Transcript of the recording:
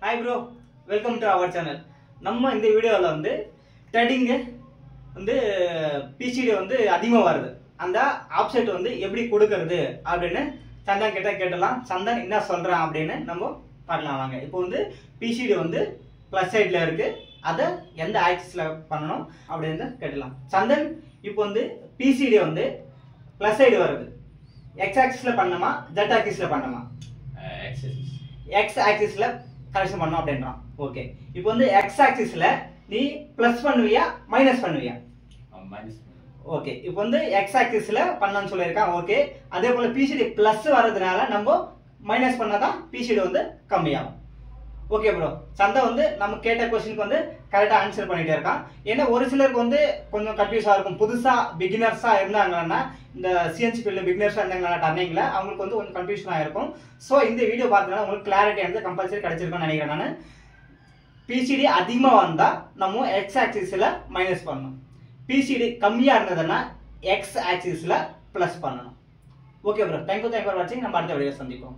Hi bro, welcome to our channel. நம்ம இந்த வீடியோல வந்து ட்ரெடிங் வந்து PCD வந்து அதிகமா வருது. அந்த ஆப்செட் வந்து எப்படி கொடுக்கிறது அப்படினு சந்தன் கிட்ட கேட்டலாம். சந்தன் என்ன சொல்றான் அப்படினு நம்ம பார்க்கலாம் வாங்க. இப்போ வந்து PCD வந்து ப்ளஸ் சைடுல இருக்கு. அத எந்த ஆக்சிஸ்ல பண்ணனும் அப்படினு கேட்டலாம். சந்தன் இப்போ வந்து PCD வந்து ப்ளஸ் சைடு வருது. X ஆக்சிஸ்ல பண்ணனுமா Z ஆக்சிஸ்ல பண்ணனுமா? X ஆக்சிஸ்ல கரெக்ஷன் பண்ணனும் அப்படின்றான். ஓகே. இப்போ வந்து X ஆக்சிஸ்ல நீ பிளஸ் பண்ணுவியா மைனஸ் பண்ணுவியா? மைனஸ். ஓகே. இப்போ வந்து X ஆக்சிஸ்ல பண்ணனும்னு சொல்லிருக்கான். ஓகே. அதே போல PCD பிளஸ் வரதுனால நம்ம மைனஸ் பண்ணாதான் PCD வந்து கம்மியாகும். Okay bro. சந்தா வந்து நம்ம கேட்ட क्वेश्चनக்கு வந்து கரெக்ட்டா ஆன்சர் பண்ணிட்டே இருக்கான். ஏன்னா ஒரு சிலருக்கு வந்து கொஞ்சம் கன்ஃபியூஸா இருக்கும். புதுசா பிகினர்ஸா இருந்தாங்கன்னா இந்த CNC ஃபீல்ட்ல பிகினர்ஸா இருந்தாங்கன்னா டர்னிங்ல அவங்களுக்கு வந்து கொஞ்சம் கன்ஃபியூஷனா இருக்கும். சோ இந்த வீடியோ பார்த்தா உங்களுக்கு கிளாரிட்டி வந்து கம்பல்சரி கிடைச்சிருக்கும்னு நினைக்கிறேன் நான். PCD அதிகமா வந்தா நம்ம X ஆக்சிஸ்ல மைனஸ் பண்ணனும். PCD கம்மியா இருந்ததுன்னா X ஆக்சிஸ்ல பிளஸ் பண்ணனும். Okay bro. Thank you for watching. நம்ம அடுத்த வீடியோல சந்திப்போம்.